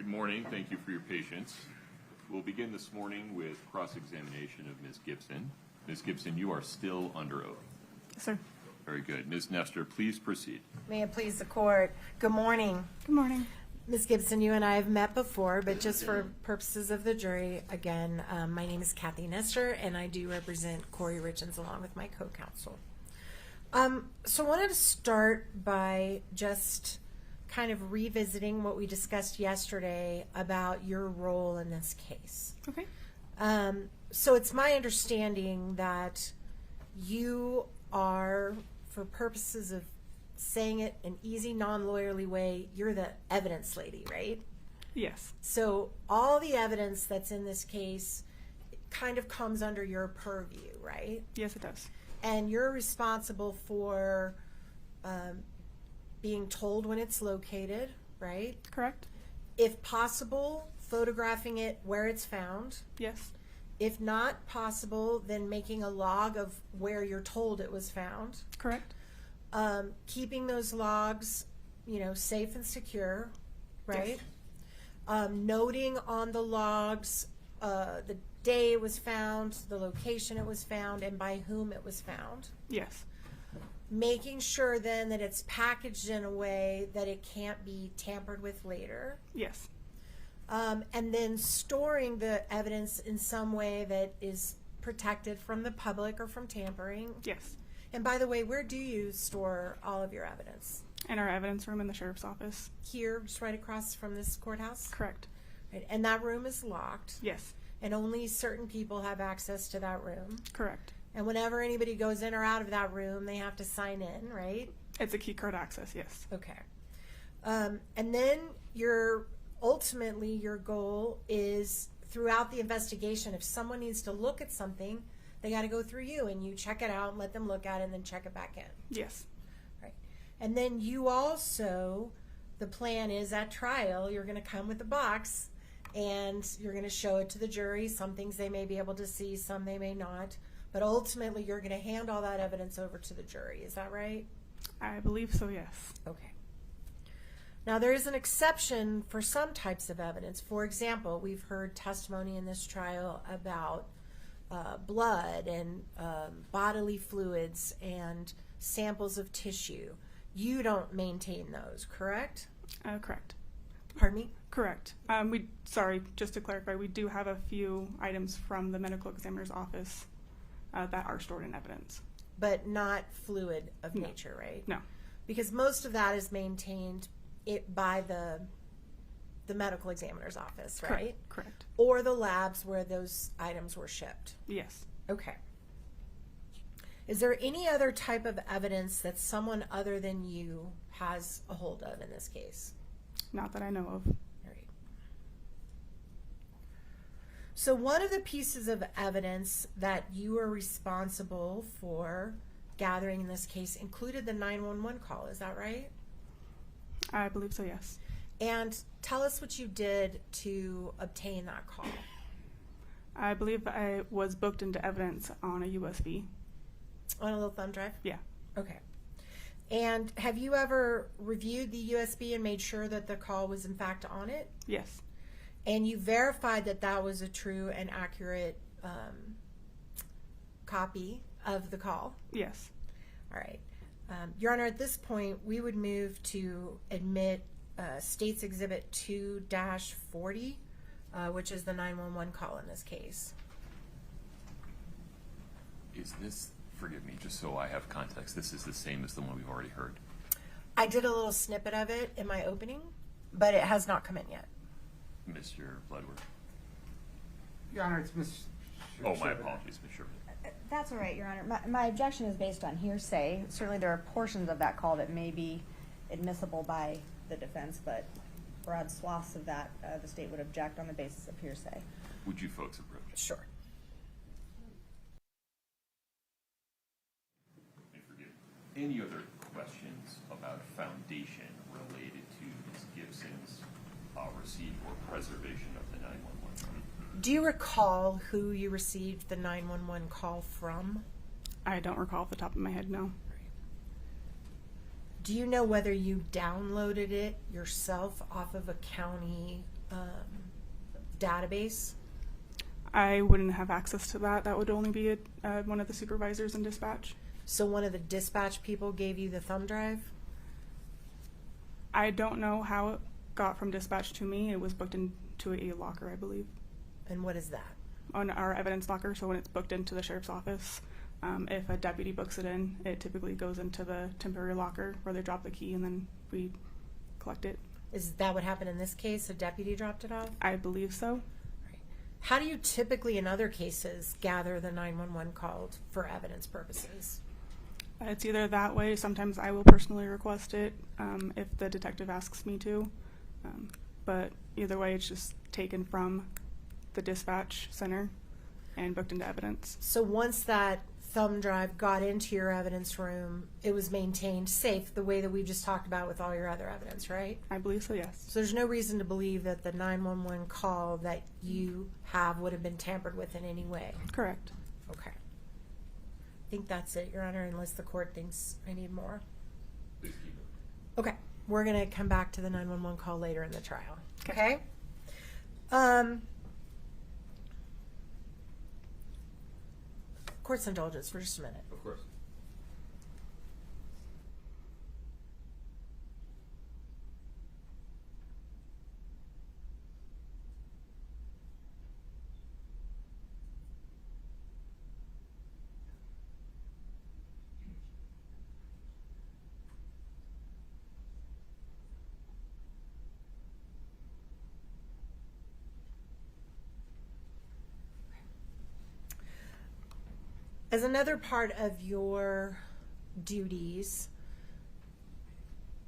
morning. Thank you for your patience. We'll begin this morning with cross-examination of Ms. Gibson. Ms. Gibson, you are still under oath. Yes, sir. Very good. Ms. Nestor, please proceed. May it please the court. Good morning. Good morning. Ms. Gibson, you and I have met before, but just for purposes of the jury, again, my name is Kathy Nestor, and I do represent Kouri Richins along with my co-counsel. So I wanted to start by just kind of revisiting what we discussed yesterday about your role in this case. Okay. So it's my understanding that you are, for purposes of saying it in easy, non-lawyerly way, you're the evidence lady, right? Yes. So all the evidence that's in this case kind of comes under your purview, right? Yes, it does. And you're responsible for being told when it's located, right? Correct? If possible, photographing it where it's found. Yes. If not possible, then making a log of where you're told it was found. Correct? Keeping those logs, safe and secure, right? Yes. Noting on the logs the day it was found, the location it was found, and by whom it was found. Yes. Making sure then that it's packaged in a way that it can't be tampered with later. Yes. And then storing the evidence in some way that is protected from the public or from tampering. Yes. And by the way, where do you store all of your evidence? In our evidence room in the sheriff's office. Here, just right across from this courthouse? Correct. Right. And that room is locked? Yes. And only certain people have access to that room? Correct. And whenever anybody goes in or out of that room, they have to sign in, right? It's a key card access, yes. Okay. And then ultimately your goal is throughout the investigation, if someone needs to look at something, they got to go through you and you check it out and let them look at it and then check it back in. Yes. Right. And then you also, the plan is at trial, you're going to come with a box and you're going to show it to the jury. Some things they may be able to see, some they may not. But ultimately, you're going to hand all that evidence over to the jury. Is that right? I believe so, yes. Okay. Now, there is an exception for some types of evidence. For example, we've heard testimony in this trial about blood and bodily fluids and samples of tissue. You don't maintain those, correct? Correct. Pardon me? Correct. Just to clarify, we do have a few items from the medical examiner's office that are stored in evidence. But not fluid of No. nature, right? No. Because most of that is maintained by the medical examiner's office, right? Correct. Or the labs where those items were shipped. Yes. Okay. Is there any other type of evidence that someone other than you has a hold of in this case? Not that I know of. All right. So one of the pieces of evidence that you are responsible for gathering in this case included the 911 call. Is that right? I believe so, yes. And tell us what you did to obtain that call. I believe I was booked into evidence on a USB. On a little thumb drive? Yeah. Okay. And have you ever reviewed the USB and made sure that the call was in fact on it? Yes. And you verified that that was a true and accurate copy of the call? Yes. All right. Your Honor, at this point, we would move to admit State's Exhibit 2-40, which is the 911 call in this case. Is this, forgive me, just so I have context, this is the same as the one we've already heard? I did a little snippet of it in my opening, but it has not come in yet. Mr. Bloodworth? Your Honor, it's Ms. Oh, my Sherman. apologies, Ms. Sherman. That's all right, Your Honor. My objection is based on hearsay. Certainly there are portions of that call that may be admissible by the defense, but broad swaths of that, the state would object on the basis of hearsay. Would you folks approach? Sure. And forgive me. Any other questions about foundation related to Ms. Gibson's receipt or preservation of the 911? Do you recall who you received the 911 call from? I don't recall off the top of my head, no. Do you know whether you downloaded it yourself off of a county database? I wouldn't have access to that. That would only be one of the supervisors in dispatch. So one of the dispatch people gave you the thumb drive? I don't know how it got from dispatch to me. It was booked into a locker, I believe, And what is that? on our evidence locker. So when it's booked into the sheriff's office, if a deputy books it in, it typically goes into the temporary locker where they drop the key and then we collect it. Is that what happened in this case? A deputy dropped it off? I believe so. Right. How do you typically, in other cases, gather the 911 called for evidence purposes? It's either that way. Sometimes I will personally request it if the detective asks me to. But either way, it's just taken from the dispatch center and booked into evidence. So once that thumb drive got into your evidence room, it was maintained safe the way that we just talked about with all your other evidence, right? I believe so, yes. So there's no reason to believe that the 911 call that you have would have been tampered with in any way. Correct. Okay. I think that's it, Your Honor, unless the court thinks I need more. Please keep it. Okay. We're going to come back to the 911 call later in the trial. Okay. Court's indulgence for just a minute. Of course. As another part of your duties,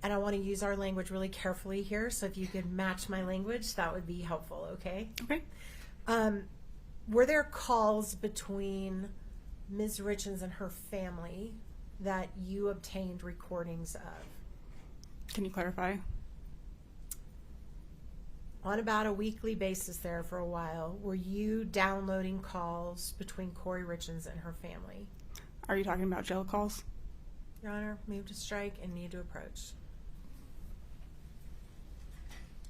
and I want to use our language really carefully here, so if you could match my language, that would be helpful, okay? Okay. Were there calls between Ms. Richins and her family that you obtained recordings of? Can you clarify? On about a weekly basis there for a while, were you downloading calls between Kouri Richins and her family? Are you talking about jail calls? Your Honor, move to strike and need to approach.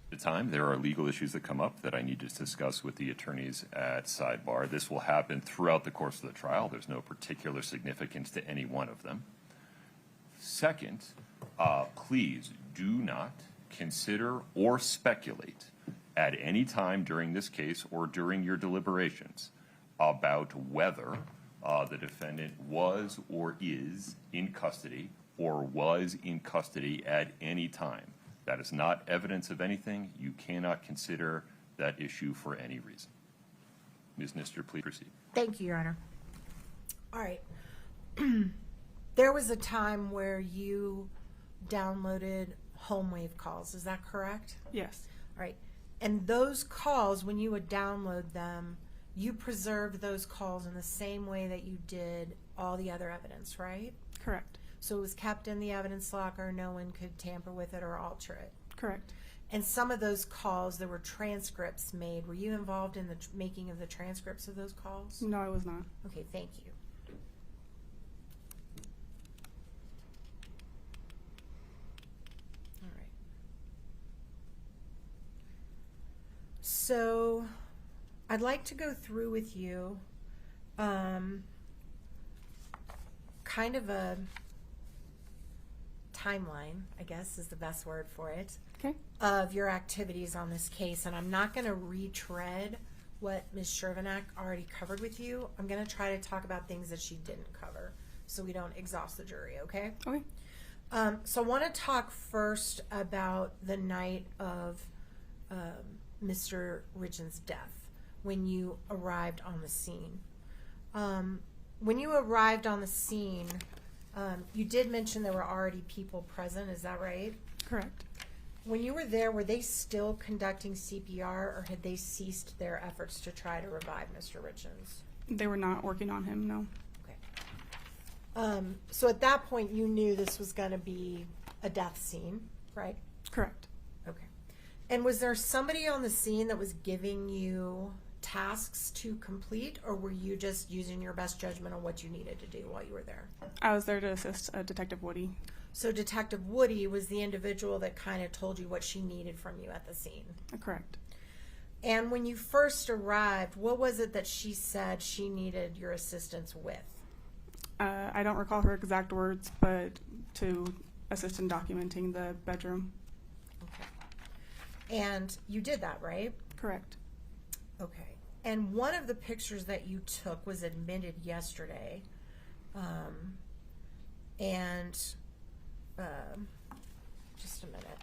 At the time, there are legal issues that come up that I need to discuss with the attorneys at sidebar. This will happen throughout the course of the trial. There's no particular significance to any one of them. Second, please do not consider or speculate at any time during this case or during your deliberations about whether the defendant was or is in custody or was in custody at any time. That is not evidence of anything. You cannot consider that issue for any reason. Ms. Nister, please proceed. Thank you, Your Honor. All right. There was a time where you downloaded home wave calls. Is that correct? Yes. All right. And those calls, when you would download them, you preserved those calls in the same way that you did all the other evidence, right? Correct. So it was kept in the evidence locker. No one could tamper with it or alter it. Correct. And some of those calls, there were transcripts made. Were you involved in the making of the transcripts of those calls? No, I was not. Okay, thank you. All right. So I'd like to go through with you kind of a timeline, I guess is the best word for it, Okay. of your activities on this case. And I'm not going to retread what Ms. Shervinack already covered with you. I'm going to try to talk about things that she didn't cover so we don't exhaust the jury, okay? Okay. So I want to talk first about the night of Mr. Richins' death, when you arrived on the scene. When you arrived on the scene, you did mention there were already people present, is that right? Correct. When you were there, were they still conducting CPR, or had they ceased their efforts to try to revive Mr. Richins? They were not working on him, no. Okay. So at that point, you knew this was going to be a death scene, right? Correct. Okay. And was there somebody on the scene that was giving you tasks to complete, or were you just using your best judgment on what you needed to do while you were there? I was there to assist Detective Woody. So Detective Woody was the individual that kind of told you what she needed from you at the scene. Correct. And when you first arrived, what was it that she said she needed your assistance with? I don't recall her exact words, but to assist in documenting the bedroom. Okay. And you did that, right? Correct. Okay. And one of the pictures that you took was admitted yesterday. Just a minute.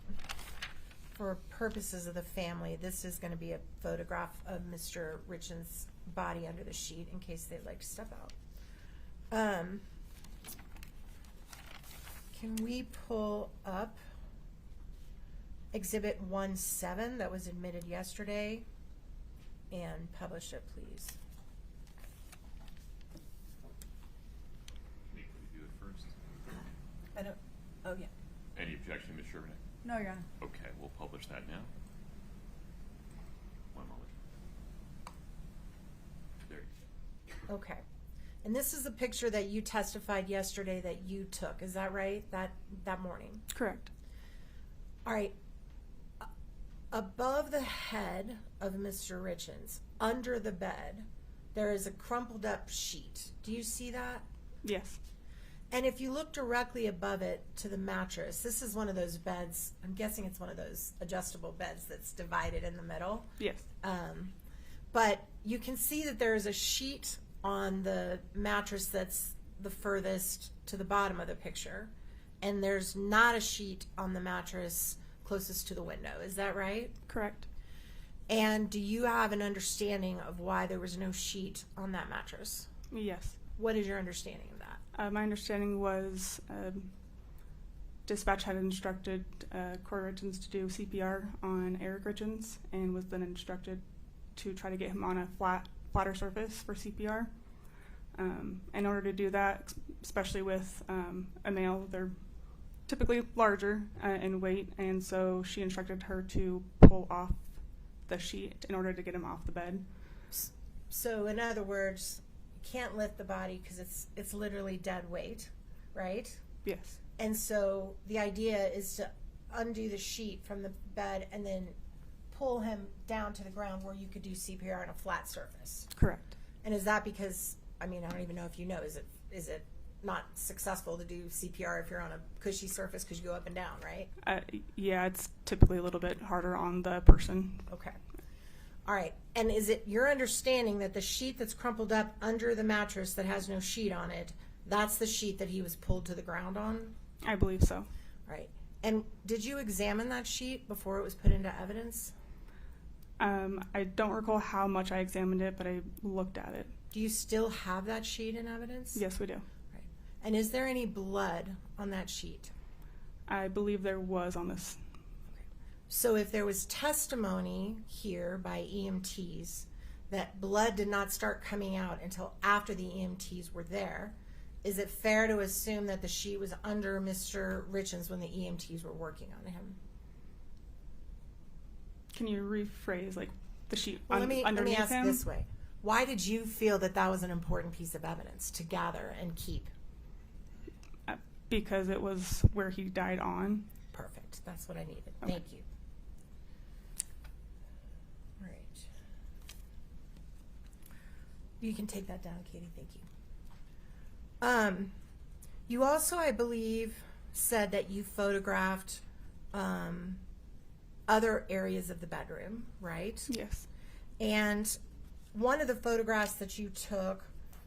For purposes of the family, this is going to be a photograph of Mr. Richins' body under the sheet in case they'd like to step out. Can we pull up Exhibit 1-7 that was admitted yesterday and publish it, please? May we do it first? I don't, oh yeah. Any objection, Ms. Sherman? No, Your Honor. Okay, we'll publish that now. One moment. There you go. Okay. And this is the picture that you testified yesterday that you took. Is that right? That morning? Correct. All right. Above the head of Mr. Richins, under the bed, there is a crumpled up sheet. Do you see that? Yes. And if you look directly above it to the mattress, this is one of those beds, I'm guessing it's one of those adjustable beds that's divided in the middle. Yes. But you can see that there is a sheet on the mattress that's the furthest to the bottom of the picture. And there's not a sheet on the mattress closest to the window. Is that right? Correct. And do you have an understanding of why there was no sheet on that mattress? Yes. What is your understanding of that? My understanding was dispatch had instructed Kouri Richins to do CPR on Eric Richins and was then instructed to try to get him on a flatter surface for CPR. In order to do that, especially with a male, they're typically larger in weight, and so she instructed her to pull off the sheet in order to get him off the bed. So in other words, you can't lift the body because it's literally dead weight, right? Yes. And so the idea is to undo the sheet from the bed and then pull him down to the ground where you could do CPR on a flat surface. Correct. And is that because, I mean, I don't even know if you know, is it not successful to do CPR if you're on a cushy surface because you go up and down, right? Yeah, it's typically a little bit harder on the person. Okay. All right. And is it your understanding that the sheet that's crumpled up under the mattress that has no sheet on it, that's the sheet that he was pulled to the ground on? I believe so. Right. And did you examine that sheet before it was put into evidence? I don't recall how much I examined it, but I looked at it. Do you still have that sheet in evidence? Yes, we do. Right. And is there any blood on that sheet? I believe there was on this. So if there was testimony here by EMTs that blood did not start coming out until after the EMTs were there, is it fair to assume that the sheet was under Mr. Richins when the EMTs were working on him? Can you rephrase, like, the sheet Well, let me underneath ask him? this way. Why did you feel that that was an important piece of evidence to gather and keep? Because it was where he died on. Perfect. That's what I needed. Okay. Thank you. All right. You can take that down, Katie. Thank you. You also, I believe, said that you photographed other areas of the bedroom, right? Yes. And one of the photographs that you took,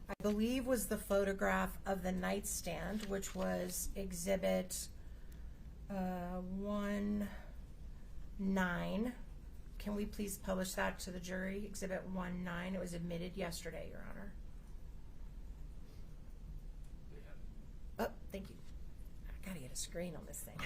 I believe, was the photograph of the nightstand, which was Exhibit 1-9. Can we please publish that to the jury? Exhibit 1-9. It was admitted yesterday, Your Honor. Oh, thank you. I gotta get a screen on this thing.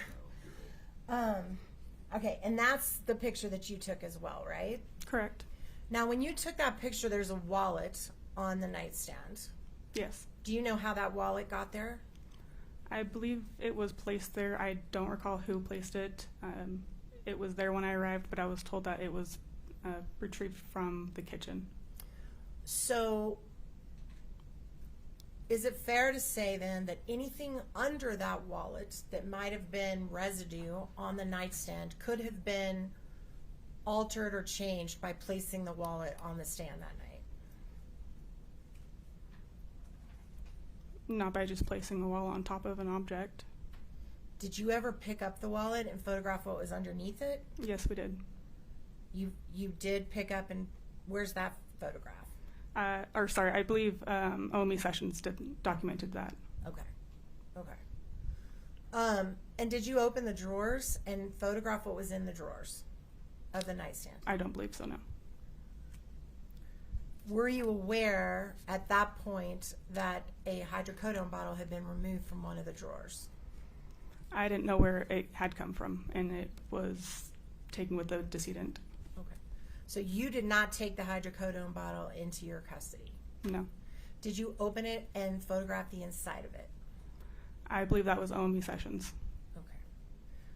Okay, and that's the picture that you took as well, right? Correct. Now, when you took that picture, there's a wallet on the nightstand. Yes. Do you know how that wallet got there? I believe it was placed there. I don't recall who placed it. It was there when I arrived, but I was told that it was retrieved from the kitchen. So, is it fair to say then that anything under that wallet that might have been residue on the nightstand could have been altered or changed by placing the wallet on the stand that night? Not by just placing the wallet on top of an object. Did you ever pick up the wallet and photograph what was underneath it? Yes, we did. You did pick up, and where's that photograph? I believe OME Sessions documented that. Okay. And did you open the drawers and photograph what was in the drawers of the nightstand? I don't believe so, no. Were you aware at that point that a hydrocodone bottle had been removed from one of the drawers? I didn't know where it had come from, and it was taken with the decedent. Okay. So you did not take the hydrocodone bottle into your custody? No. Did you open it and photograph the inside of it? I believe that was OME Sessions. Okay.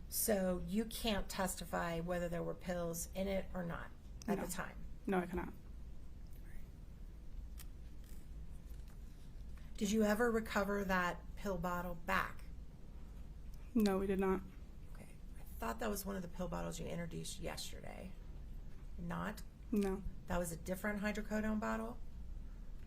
So you can't testify whether there were pills in it or not at No. the time? No, I cannot. Did you ever recover that pill bottle back? No, we did not. Okay. I thought that was one of the pill bottles you introduced yesterday. Not? No. That was a different hydrocodone bottle?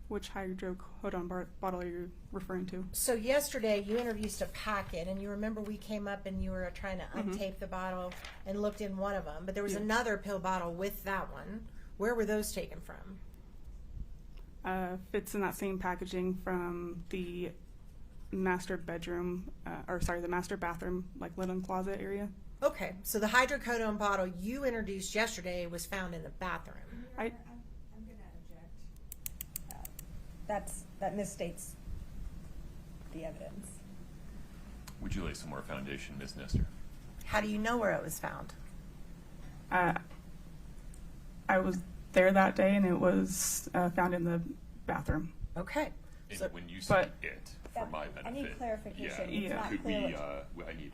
Which hydrocodone bottle are you referring to? So yesterday you introduced a packet, and you remember we came up and you were trying to untape the bottle and looked in one of them, but there was Yeah. another pill bottle with that one. Where were those taken from? Fits in that same packaging from the master bedroom, the master bathroom, like linen closet area. Okay, so the hydrocodone bottle you introduced yesterday was found in the bathroom. I- I'm going to object. That misstates the evidence. Would you lay some more foundation, Ms. Nestor? How do you know where it was found? I was there that day, and it was found in the bathroom. Okay. And So, when you but- say it, for my benefit. I need clarification. Yeah, It's not could clear we, I need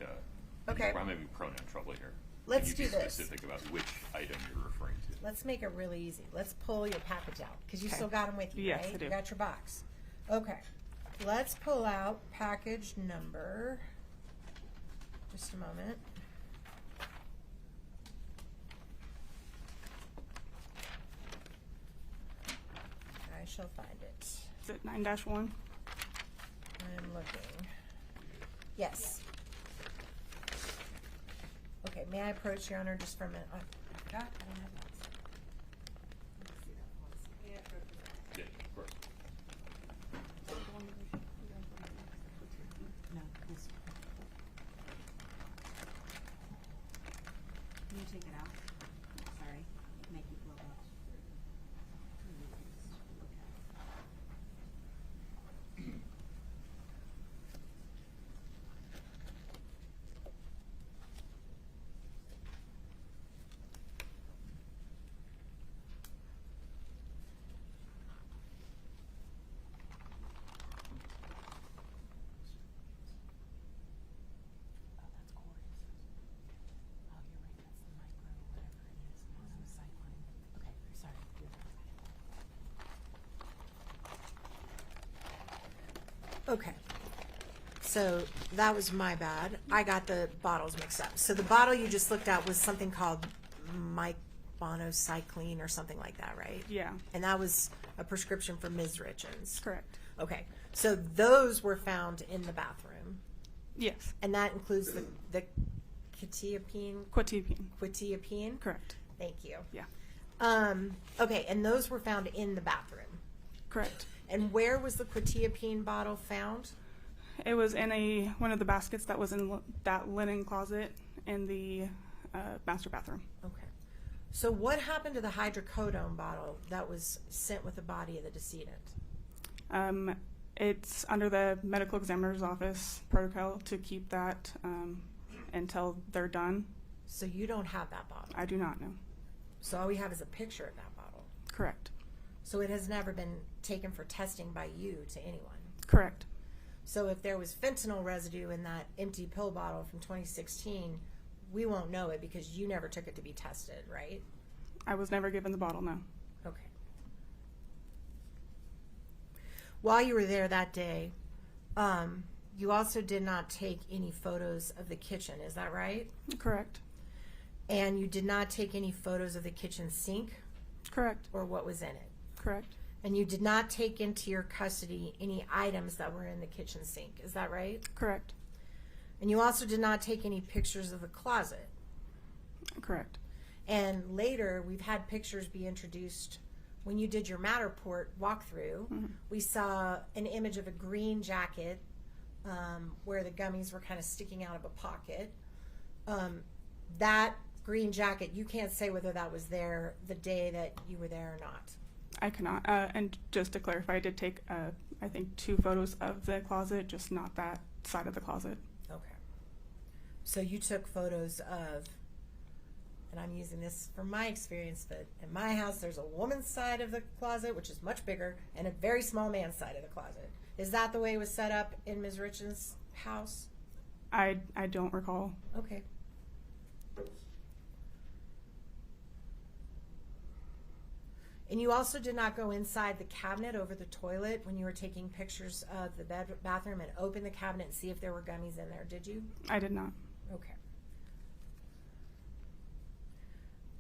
Okay. I'm having pronoun trouble here. Let's Can you do be this. specific about which item you're referring to? let's make it really easy. Let's pull your package out, because you Okay. still got them with you, Yes, right? I do. You got your box. Okay. Let's pull out package number. Just a moment. I shall find it. Is it 9-1? I'm looking. Yes. Okay, may I approach, Your Honor, just for a minute? I forgot I don't have that. Let's see that once. Yeah, of course. No, this. Can you take it out? Sorry, make it blow up. Oh, that's Kouri's. Oh, you're right, that's the micro, whatever it is, monocycline. Okay, sorry. Okay. So that was my bad. I got the bottles mixed up. So the bottle you just looked at was something called monocycline or something like that, right? Yeah, And that was a prescription for Ms. Richins. correct. Okay. So those were found in the bathroom. Yes, And that includes the quetiapine? quetiapine. Correct. Thank you. Yeah, Okay, and those were found in the bathroom. correct. And where was the quetiapine bottle found? It was in one of the baskets that was in that linen closet in the master bathroom. Okay. So what happened to the hydrocodone bottle that was sent with the body of the decedent? It's under the medical examiner's office protocol to keep that until they're done. So you don't have that bottle. I do not know. So all we have is a picture of that bottle. Correct. So it has never been taken for testing by you to anyone. Correct. So if there was fentanyl residue in that empty pill bottle from 2016, we won't know it because you never took it to be tested, right? I was never given the bottle, no. Okay. While you were there that day, you also did not take any photos of the kitchen, is that right? Correct. And you did not take any photos of the kitchen sink Correct. or what was in it? Correct. And you did not take into your custody any items that were in the kitchen sink, is that right? Correct. And you also did not take any pictures of the closet. Correct. And later, we've had pictures be introduced. When you did your Matterport walkthrough, we saw an image of a green jacket where the gummies were kind of sticking out of a pocket. That green jacket, you can't say whether that was there the day that you were there or not. I cannot. And just to clarify, I did take, I think, 2 photos of the closet, just not that side of the closet. Okay. So you took photos of, and I'm using this from my experience, but in my house there's a woman's side of the closet, which is much bigger, and a very small man's side of the closet. Is that the way it was set up in Ms. Richins' house? I don't recall. Okay. And you also did not go inside the cabinet over the toilet when you were taking pictures of the bathroom and open the cabinet and see if there were gummies in there, did you? I did not. Okay.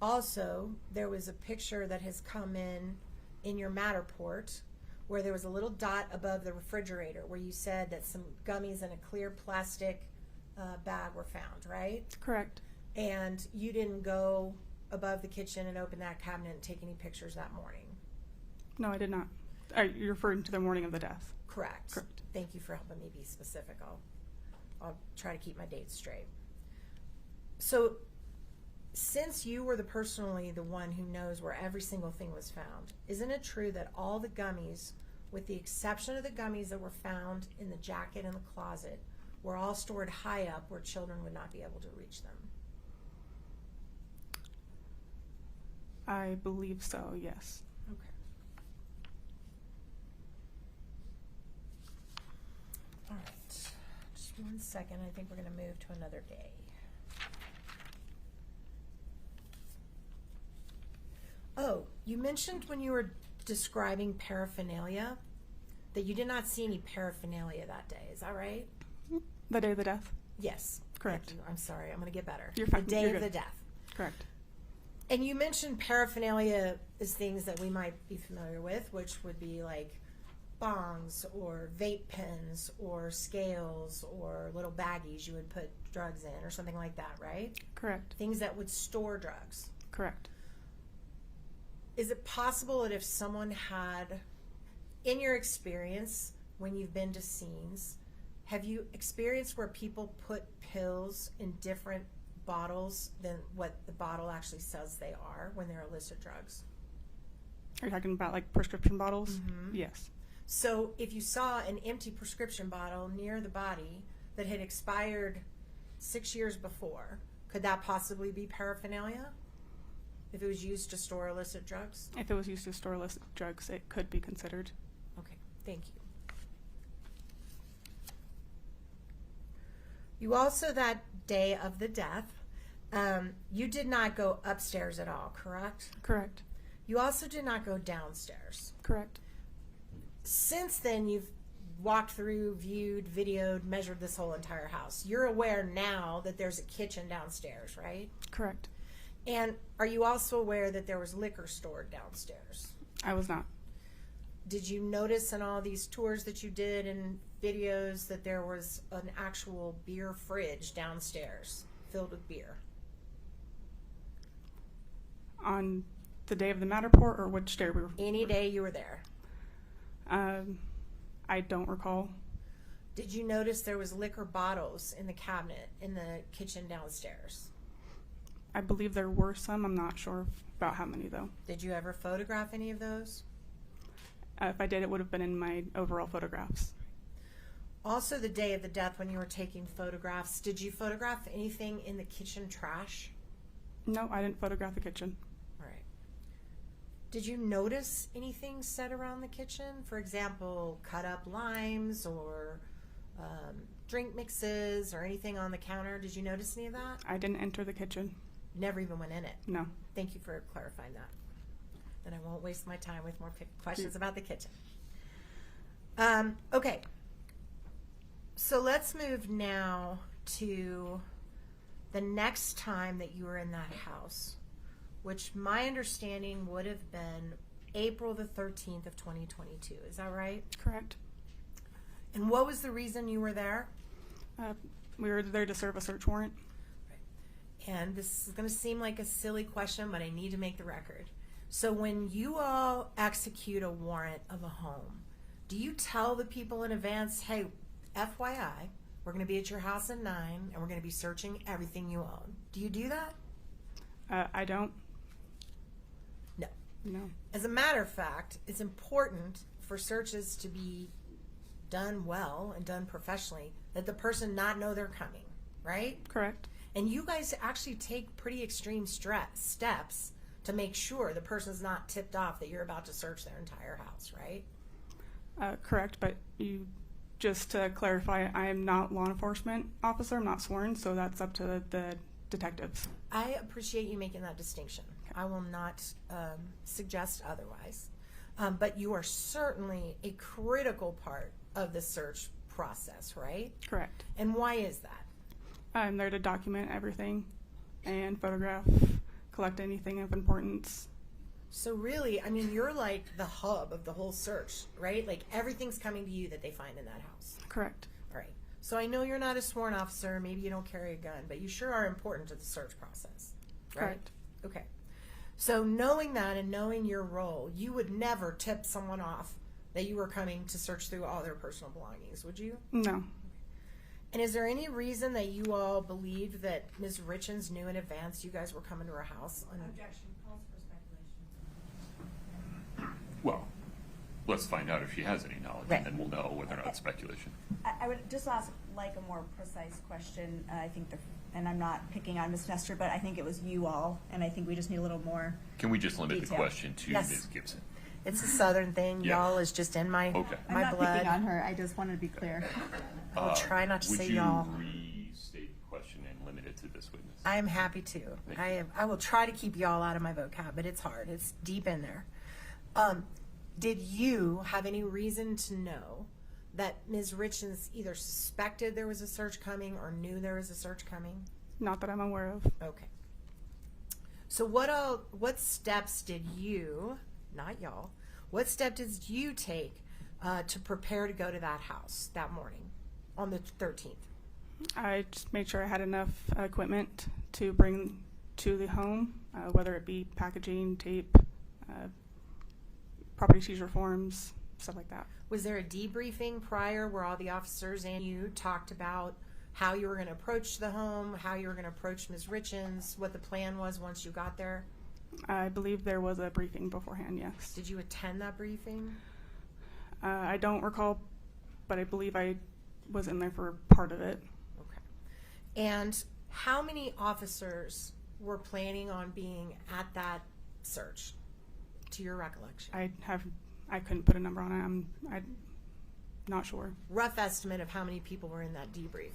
Also, there was a picture that has come in your Matterport where there was a little dot above the refrigerator where you said that some gummies in a clear plastic bag were found, right? Correct. And you didn't go above the kitchen and open that cabinet and take any pictures that morning? No, I did not. You're referring to the morning of the death. Correct. Correct. Thank you for helping me be specific. I'll try to keep my dates straight. So, since you were personally the one who knows where every single thing was found, isn't it true that all the gummies, with the exception of the gummies that were found in the jacket in the closet, were all stored high up where children would not be able to reach them? I believe so, yes. Okay. All right. Just 1 second. I think we're going to move to another day. Oh, you mentioned when you were describing paraphernalia that you did not see any paraphernalia that day. Is that right? The day of the death? Yes. Correct. Thank you. I'm sorry. I'm going to get better. You're fine. The day You're of good. the death. Correct. And you mentioned paraphernalia is things that we might be familiar with, which would be like bongs or vape pens or scales or little baggies you would put drugs in or something like that, right? Correct. Things that would store drugs. Correct. Is it possible that if someone had, in your experience, when you've been to scenes, have you experienced where people put pills in different bottles than what the bottle actually says they are when they're illicit drugs? Are you talking about like prescription bottles? Mhm. Yes. So if you saw an empty prescription bottle near the body that had expired 6 years before, could that possibly be paraphernalia? If it was used to store illicit drugs? If it was used to store illicit drugs, it could be considered. Okay, thank you. You also, that day of the death, you did not go upstairs at all, correct? Correct. You also did not go downstairs. Correct. Since then, you've walked through, viewed, videoed, measured this whole entire house. You're aware now that there's a kitchen downstairs, right? Correct. And are you also aware that there was liquor stored downstairs? I was not. Did you notice in all these tours that you did and videos that there was an actual beer fridge downstairs filled with beer? On the day of the Matterport, or which day we were? Any day you were there. I don't recall. Did you notice there was liquor bottles in the cabinet in the kitchen downstairs? I believe there were some. I'm not sure about how many, though. Did you ever photograph any of those? If I did, it would have been in my overall photographs. Also, the day of the death when you were taking photographs, did you photograph anything in the kitchen trash? No, I didn't photograph the kitchen. All right. Did you notice anything set around the kitchen? For example, cut up limes or drink mixes or anything on the counter? Did you notice any of that? I didn't enter the kitchen. Never even went in it. No. Thank you for clarifying that. Then I won't waste my time with more questions about the kitchen. Okay. So let's move now to the next time that you were in that house, which my understanding would have been April the 13th of 2022. Is that right? Correct. And what was the reason you were there? We were there to serve a search warrant. And this is going to seem like a silly question, but I need to make the record. So when you all execute a warrant of a home, do you tell the people in advance, hey, FYI, we're going to be at your house at 9 and we're going to be searching everything you own? Do you do that? I don't. No. No. As a matter of fact, it's important for searches to be done well and done professionally that the person not know they're coming, right? Correct. And you guys actually take pretty extreme steps to make sure the person's not tipped off that you're about to search their entire house, right? Correct, but just to clarify, I am not law enforcement officer. I'm not sworn, so that's up to the detectives. I appreciate you making that distinction. I will not suggest otherwise. But you are certainly a critical part of the search process, right? Correct. And why is that? I'm there to document everything and photograph, collect anything of importance. So really, I mean, you're like the hub of the whole search, right? Like everything's coming to you that they find in that house. Correct. All right. So I know you're not a sworn officer, maybe you don't carry a gun, but you sure are important to the search process, right? Correct. Okay. So knowing that and knowing your role, you would never tip someone off that you were coming to search through all their personal belongings, would you? No. And is there any reason that you all believed that Ms. Richins knew in advance you guys were coming to her house? Objection, calls for speculation. Well, let's find out if she has any knowledge, Right. and then we'll know whether or not it's speculation. I would just ask like a more precise question. I think, and I'm not picking on Ms. Nestor, but I think it was you all, and I think we just need a little more. Can we just limit the Detail. question to Yes. Ms. Gibson? It's a Southern thing. Yeah. Y'all is just in my Okay. I'm my not blood. picking on her. I just wanted to be clear. I'll try not to say Would y'all. you restate the question and limit it to this witness? I am happy to. Thank I will try to keep y'all out of my vocab, but it's hard. It's deep in there. Did you have any reason to know that Ms. Richins either suspected there was a search coming or knew there was a search coming? Not that I'm aware of. Okay. So what steps did you, not y'all, what step did you take to prepare to go to that house that morning on the 13th? I just made sure I had enough equipment to bring to the home, whether it be packaging, tape, property seizure forms, stuff like that. Was there a debriefing prior where all the officers and you talked about how you were going to approach the home, how you were going to approach Ms. Richins, what the plan was once you got there? I believe there was a briefing beforehand, yes. Did you attend that briefing? I don't recall, but I believe I was in there for part of it. Okay. And how many officers were planning on being at that search, to your recollection? I couldn't put a number on it. I'm not sure. Rough estimate of how many people were in that debrief.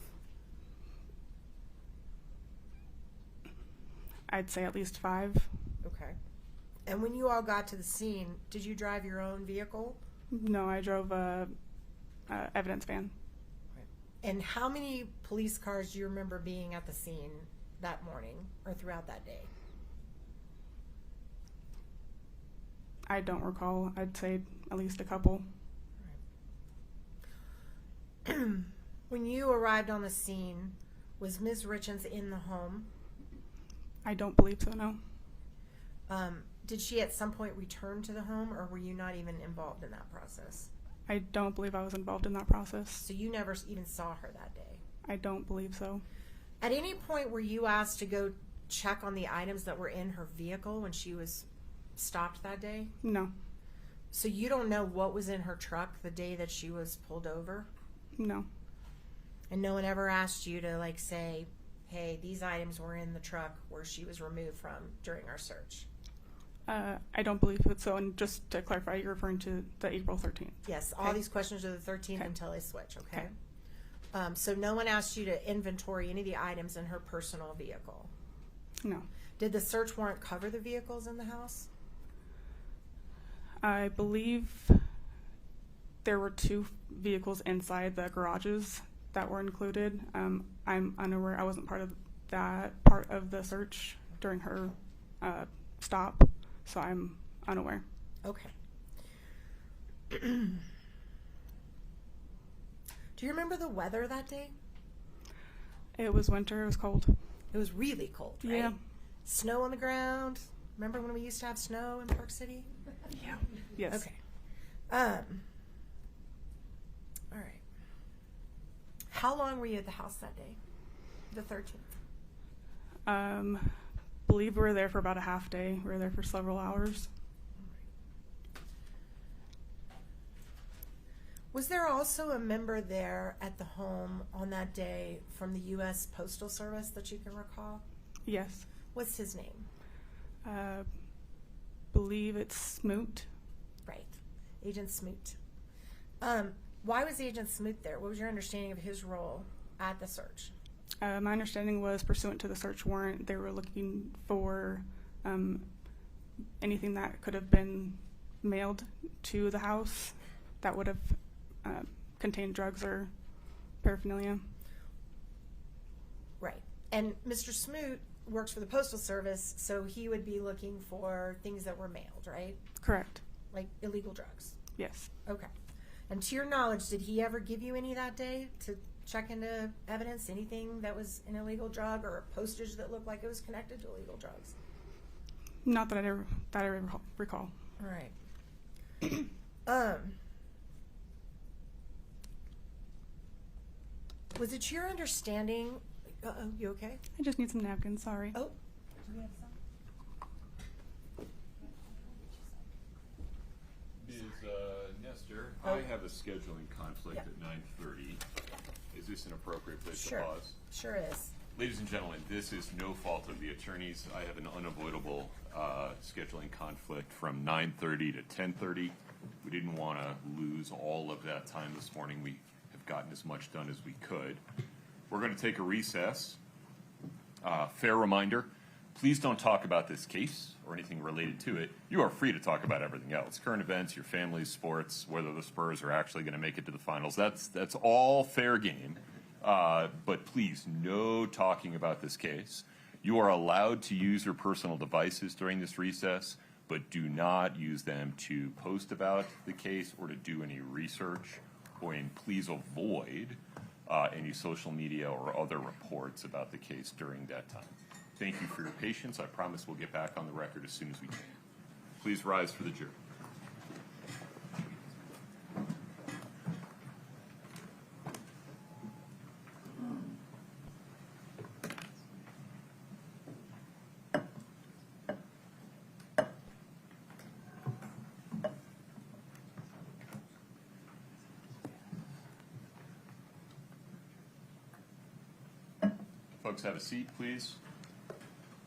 I'd say at least 5. Okay. And when you all got to the scene, did you drive your own vehicle? No, I drove a evidence van. And how many police cars do you remember being at the scene that morning or throughout that day? I don't recall. I'd say at least a couple. When you arrived on the scene, was Ms. Richins in the home? I don't believe so, no. Did she at some point return to the home, or were you not even involved in that process? I don't believe I was involved in that process. So you never even saw her that day? I don't believe so. At any point were you asked to go check on the items that were in her vehicle when she was stopped that day? No. So you don't know what was in her truck the day that she was pulled over? No. And no one ever asked you to like say, hey, these items were in the truck where she was removed from during our search? I don't believe it. So, and just to clarify, you're referring to the April 13th. Yes, all Okay. these questions are the 13th Okay. until I switch, okay? Okay. So no one asked you to inventory any of the items in her personal vehicle? No. Did the search warrant cover the vehicles in the house? I believe There were two vehicles inside the garages that were included. I'm unaware. I wasn't part of that part of the search during her stop, so I'm unaware. Okay. Do you remember the weather that day? It was winter. It was cold. It was really cold, right? Yeah. Snow on the ground. Remember when we used to have snow in Park City? Yeah. Yes. Okay. All right. How long were you at the house that day? The 13th. Believe we were there for about a half day. We were there for several hours. Was there also a member there at the home on that day from the U.S. Postal Service that you can recall? Yes. What's his name? Believe it's Smoot. Right. Agent Smoot. Why was Agent Smoot there? What was your understanding of his role at the search? My understanding was pursuant to the search warrant, they were looking for anything that could have been mailed to the house that would have contained drugs or paraphernalia. Right. And Mr. Smoot works for the Postal Service, so he would be looking for things that were mailed, right? Correct. Like illegal drugs. Yes. Okay. And to your knowledge, did he ever give you any that day to check into evidence, anything that was an illegal drug or a postage that looked like it was connected to illegal drugs? Not that I ever recall. All right. Was it your understanding? You okay? I just need some napkins. Sorry. Oh, Ms. Nestor, Oh. I have a scheduling conflict Yeah. at 9:30. Is this an appropriate place sure. to pause? Sure is. Ladies and gentlemen, this is no fault of the attorneys. I have an unavoidable scheduling conflict from 9:30 to 10:30. We didn't want to lose all of that time this morning. We have gotten as much done as we could. We're going to take a recess. Fair reminder, please don't talk about this case or anything related to it. You are free to talk about everything else. Current events, your family's sports, whether the Spurs are actually going to make it to the finals. That's all fair game. But please, no talking about this case. You are allowed to use your personal devices during this recess, but do not use them to post about the case or to do any research, and please avoid any social media or other reports about the case during that time. Thank you for your patience. I promise we'll get back on the record as soon as we can. Please rise for the jury. Folks, have a seat, please.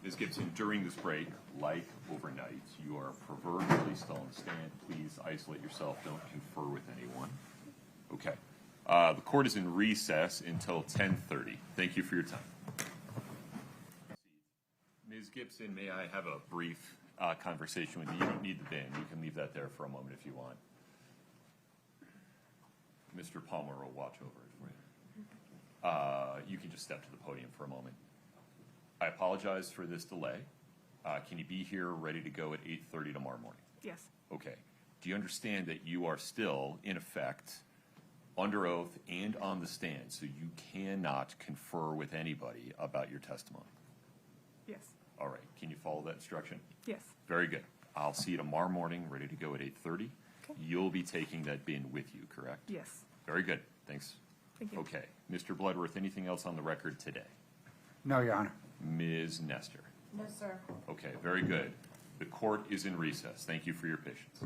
Ms. Gibson, during this break, like overnight, you are proverbially still on the stand. Please isolate yourself. Don't confer with anyone. Okay. The court is in recess until 10:30. Thank you for your time. Ms. Gibson, may I have a brief conversation with you? You don't need the bin. You can leave that there for a moment if you want. Mr. Palmer will watch over it for you. You can just step to the podium for a moment. I apologize for this delay. Can you be here ready to go at 8:30 tomorrow morning? Yes. Okay. Do you understand that you are still, in effect, under oath and on the stand, so you cannot confer with anybody about your testimony? Yes. All right. Can you follow that instruction? Yes. Very good. I'll see you tomorrow morning, ready to go at 8:30. Okay. You'll be taking that bin with you, correct? Yes. Very good. Thanks. Thank you. Okay. Mr. Bloodworth, anything else on the record today? No, Your Honor. Ms. Nestor? No, sir. Okay, very good. The court is in recess. Thank you for your patience.